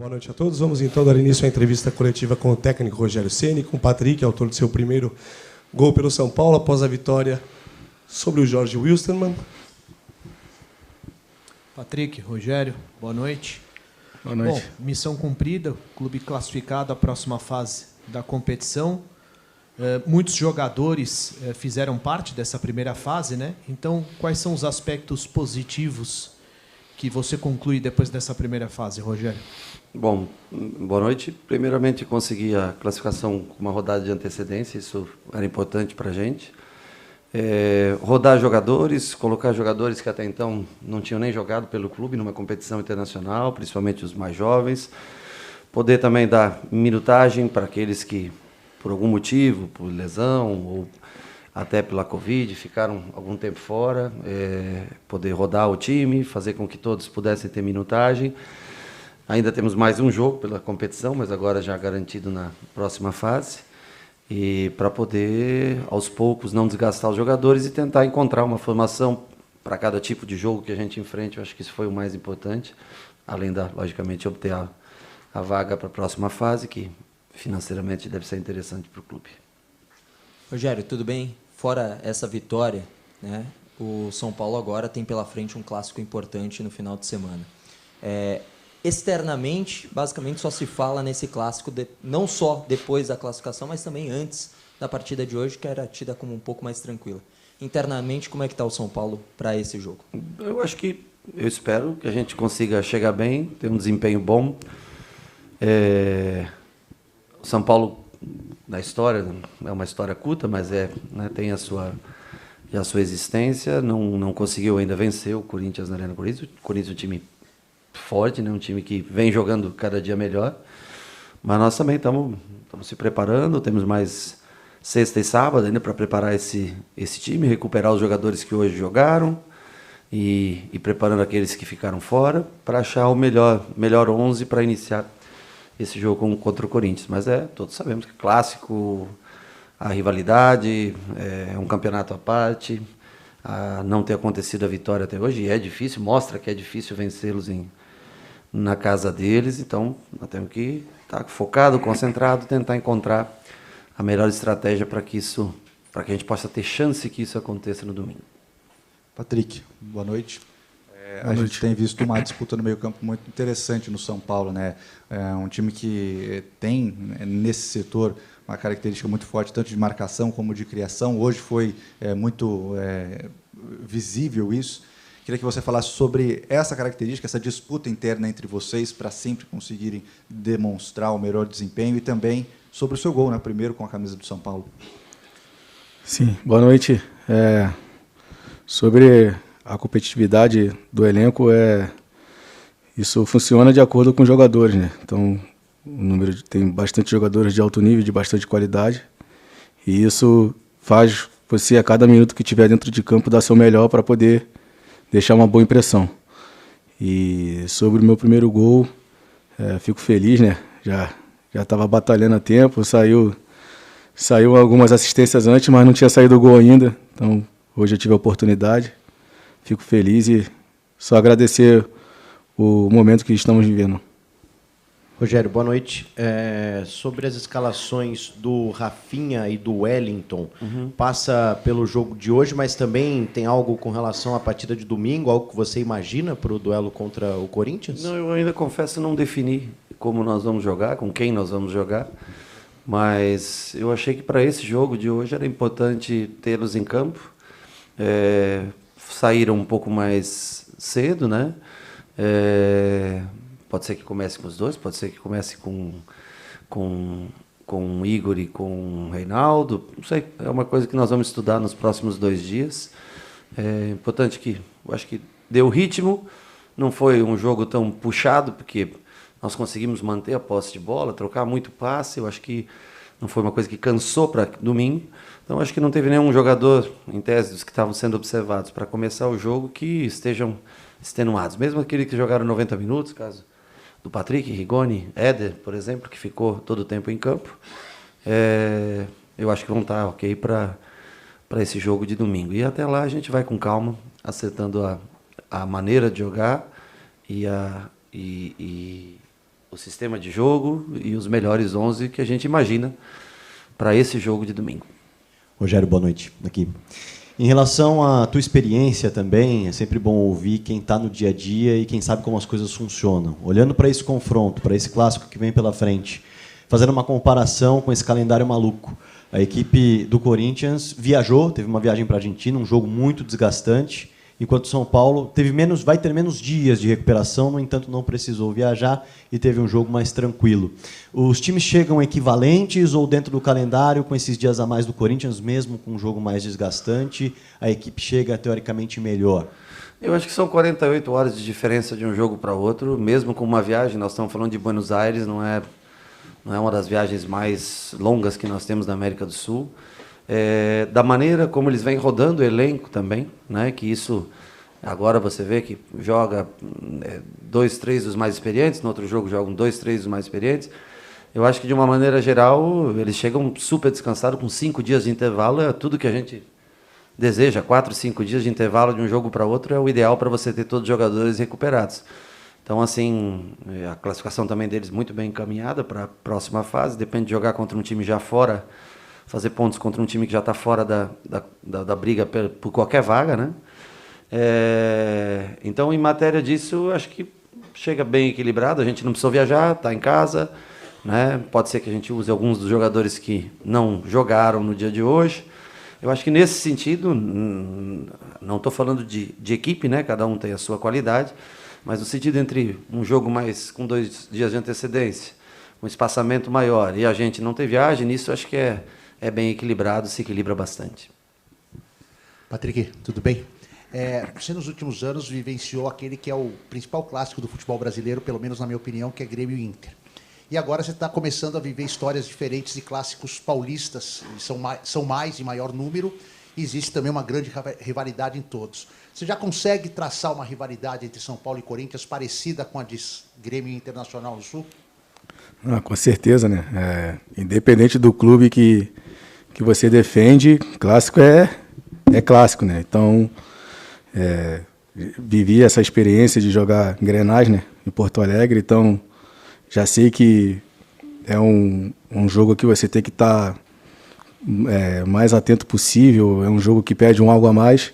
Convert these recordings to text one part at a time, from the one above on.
Boa noite a todos. Vamos então dar início à entrevista coletiva com o técnico Rogério Ceni, com o Patrick, autor do seu primeiro gol pelo São Paulo após a vitória sobre o Jorge Wilstermann. Patrick, Rogério, boa noite. Boa noite. Bom, missão cumprida, clube classificado à próxima fase da competição. Muitos jogadores fizeram parte dessa primeira fase, né? Então, quais são os aspectos positivos que você conclui depois dessa primeira fase, Rogério? Bom, boa noite. Primeiramente, consegui a classificação com uma rodada de antecedência, isso era importante para a gente. Rodar jogadores, colocar jogadores que até então não tinham nem jogado pelo clube numa competição internacional, principalmente os mais jovens. Poder também dar minutagem para aqueles que, por algum motivo, por lesão ou até pela Covid, ficaram algum tempo fora, poder rodar o time, fazer com que todos pudessem ter minutagem. Ainda temos mais um jogo pela competição, mas agora já garantido na próxima fase. E para poder, aos poucos, não desgastar os jogadores e tentar encontrar uma formação para cada tipo de jogo que a gente enfrente. Eu acho que isso foi o mais importante, além da, logicamente, obter a vaga para a próxima fase, que financeiramente deve ser interessante para o clube. Rogério, tudo bem? Fora essa vitória, né, o São Paulo agora tem pela frente um clássico importante no final de semana. Externamente, basicamente só se fala nesse clássico, não só depois da classificação, mas também antes da partida de hoje, que era tida como um pouco mais tranquila. Internamente, como é que está o São Paulo para esse jogo? Eu espero que a gente consiga chegar bem, ter um desempenho bom. O São Paulo, na história, é uma história curta, mas tem a sua existência, não conseguiu ainda vencer o Corinthians na Arena Corinthians. O Corinthians é um time forte, né? Um time que vem jogando cada dia melhor, mas nós também estamos se preparando, temos mais sexta e sábado ainda para preparar esse time, recuperar os jogadores que hoje jogaram e preparando aqueles que ficaram fora para achar o melhor 11 para iniciar esse jogo contra o Corinthians. Mas todos sabemos que é clássico, a rivalidade, é um campeonato à parte, não ter acontecido a vitória até hoje, e é difícil, mostra que é difícil vencê-los na casa deles, então nós temos que estar focado, concentrado, tentar encontrar a melhor estratégia para que a gente possa ter chance que isso aconteça no domingo. Patrick, boa noite. A gente tem visto uma disputa no meio-campo muito interessante no São Paulo, né? Um time que tem nesse setor uma característica muito forte, tanto de marcação como de criação. Hoje foi muito visível isso. Queria que você falasse sobre essa característica, essa disputa interna entre vocês para sempre conseguirem demonstrar o melhor desempenho e também sobre o seu gol, né? Primeiro com a camisa do São Paulo. Sim, boa noite. Sobre a competitividade do elenco, isso funciona de acordo com os jogadores, né? Então, tem bastante jogadores de alto nível, de bastante qualidade, e isso faz você, a cada minuto que tiver dentro de campo, dar seu melhor para poder deixar uma boa impressão. E sobre o meu primeiro gol, fico feliz, né? Já estava batalhando há tempo, saiu algumas assistências antes, mas não tinha saído o gol ainda, então hoje eu tive a oportunidade. Fico feliz e só agradecer o momento que estamos vivendo. Rogério, boa noite. Sobre as escalações do Rafinha e do Wellington, passa pelo jogo de hoje, mas também tem algo com relação à partida de domingo, algo que você imagina para o duelo contra o Corinthians? Não, eu ainda confesso não defini como nós vamos jogar, com quem nós vamos jogar, mas eu achei que para esse jogo de hoje era importante tê-los em campo. Saíram um pouco mais cedo, né? Pode ser que comece com os dois, pode ser que comece com o Igor e com o Reinaldo, não sei, é uma coisa que nós vamos estudar nos próximos 2 dias. É importante eu acho que deu ritmo, não foi um jogo tão puxado, porque nós conseguimos manter a posse de bola, trocar muito passe, eu acho que não foi uma coisa que cansou para domingo, então acho que não teve nenhum jogador, em tese, dos que estavam sendo observados para começar o jogo, que estejam extenuados, mesmo aqueles que jogaram 90 minutos, caso do Patrick, Rigoni, Éder, por exemplo, que ficou todo o tempo em campo. Eu acho que vão estar ok para esse jogo de domingo. E até lá a gente vai com calma, acertando a maneira de jogar e o sistema de jogo e os melhores 11 que a gente imagina para esse jogo de domingo. Rogério, boa noite. Aqui. Em relação à tua experiência também, é sempre bom ouvir quem está no dia a dia e quem sabe como as coisas funcionam. Olhando para esse confronto, para esse clássico que vem pela frente, fazendo uma comparação com esse calendário maluco. A equipe do Corinthians viajou, teve uma viagem para a Argentina, um jogo muito desgastante, enquanto o São Paulo vai ter menos dias de recuperação, no entanto não precisou viajar e teve um jogo mais tranquilo. Os times chegam equivalentes ou dentro do calendário, com esses dias a mais do Corinthians, mesmo com um jogo mais desgastante, a equipe chega teoricamente melhor? Eu acho que são 48 horas de diferença de um jogo para outro, mesmo com uma viagem, nós estamos falando de Buenos Aires, não é uma das viagens mais longas que nós temos na América do Sul. Da maneira como eles vêm rodando o elenco também, né, que isso, agora você vê que joga 2, 3 dos mais experientes, no outro jogo jogam 2, 3 dos mais experientes. Eu acho que, de uma maneira geral, eles chegam super descansados, com 5 dias de intervalo, é tudo que a gente deseja. 4, 5 dias de intervalo de um jogo para outro é o ideal para você ter todos os jogadores recuperados. Então, assim, a classificação também deles muito bem encaminhada para a próxima fase, depende de jogar contra um time já fora, fazer pontos contra um time que já está fora da briga por qualquer vaga, né? Então, em matéria disso, acho que chega bem equilibrado. A gente não precisou viajar, está em casa, né? Pode ser que a gente use alguns dos jogadores que não jogaram no dia de hoje. Eu acho que, nesse sentido, não estou falando de equipe, né? Cada um tem a sua qualidade, mas no sentido entre um jogo mais com 2 dias de antecedência, um espaçamento maior, e a gente não ter viagem, nisso acho que é bem equilibrado, se equilibra bastante. Patrick, tudo bem? Você, nos últimos anos, vivenciou aquele que é o principal clássico do futebol brasileiro, pelo menos na minha opinião, que é Grêmio e Inter. E agora você está começando a viver histórias diferentes de clássicos paulistas, são mais e maior número, e existe também uma grande rivalidade em todos. Você já consegue traçar uma rivalidade entre São Paulo e Corinthians parecida com a de Grêmio e Internacional do Sul? Com certeza, né? Independente do clube que você defende, clássico é clássico, né? Então, vivi essa experiência de jogar Grenais, né, em Porto Alegre, então já sei que é um jogo que você tem que estar mais atento possível, é um jogo que pede algo a mais,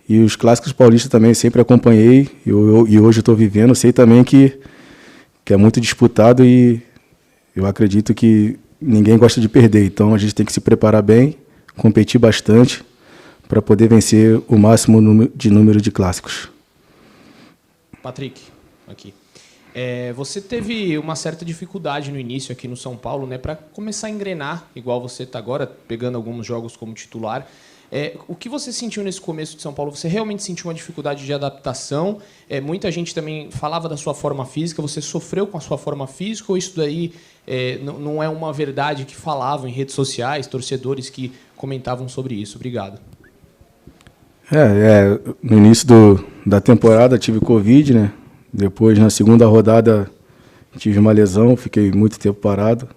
e os clássicos paulistas também sempre acompanhei, e hoje estou vivendo, sei também que é muito disputado e eu acredito que ninguém gosta de perder, então a gente tem que se preparar bem, competir bastante para poder vencer o máximo número de clássicos. Patrick, aqui. Você teve uma certa dificuldade no início aqui no São Paulo, né, para começar a engrenar, igual você está agora, pegando alguns jogos como titular. O que você sentiu nesse começo de São Paulo? Você realmente sentiu uma dificuldade de adaptação? Muita gente também falava da sua forma física. Você sofreu com a sua forma física ou isso daí não é uma verdade que falavam em redes sociais, torcedores que comentavam sobre isso? Obrigado. No início da temporada tive Covid, né? Depois, na segunda rodada, tive uma lesão, fiquei muito tempo parado.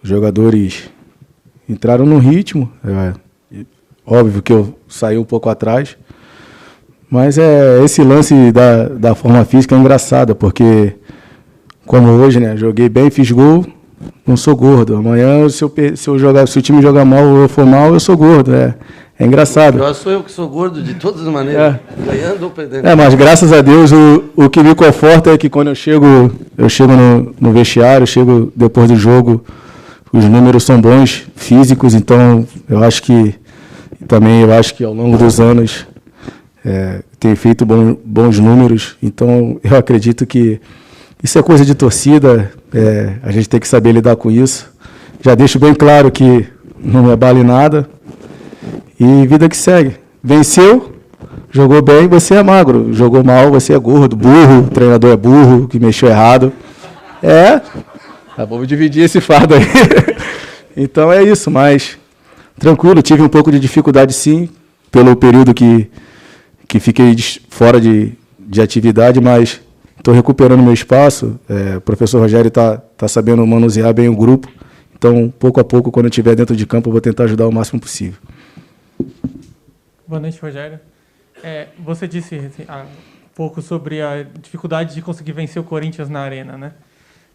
Os jogadores entraram no ritmo. Óbvio que eu saí um pouco atrás, mas esse lance da forma física é engraçado, porque como hoje, né, joguei bem, fiz gol, não sou gordo. Amanhã, se o time jogar mal ou eu for mal, eu sou gordo. É engraçado. Eu sou eu que sou gordo de todas as maneiras, ganhando ou perdendo. Mas graças a Deus o que me conforta é que quando eu chego no vestiário, chego depois do jogo, os números são bons, físicos, então eu acho que ao longo dos anos tenho feito bons números, então eu acredito que isso é coisa de torcida, a gente tem que saber lidar com isso. Já deixo bem claro que não me abale nada e vida que segue. Venceu, jogou bem, você é magro. Jogou mal, você é gordo, burro, o treinador é burro, que mexeu errado. Vamos dividir esse fardo aí. Então é isso, mas tranquilo, tive um pouco de dificuldade sim, pelo período que fiquei fora de atividade, mas estou recuperando meu espaço. O professor Rogério está sabendo manusear bem o grupo, então pouco a pouco, quando eu estiver dentro de campo, eu vou tentar ajudar o máximo possível. Boa noite, Rogério. Você disse há pouco sobre a dificuldade de conseguir vencer o Corinthians na Arena, né?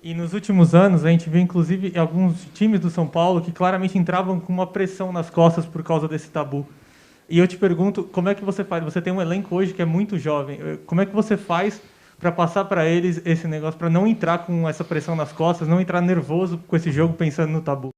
E nos últimos anos, a gente vê, inclusive, alguns times do São Paulo que claramente entravam com uma pressão nas costas por causa desse tabu. E eu te pergunto, como é que você faz? Você tem um elenco hoje que é muito jovem. Como é que você faz para passar para eles esse negócio, para não entrar com essa pressão nas costas, não entrar nervoso com esse jogo pensando no tabu?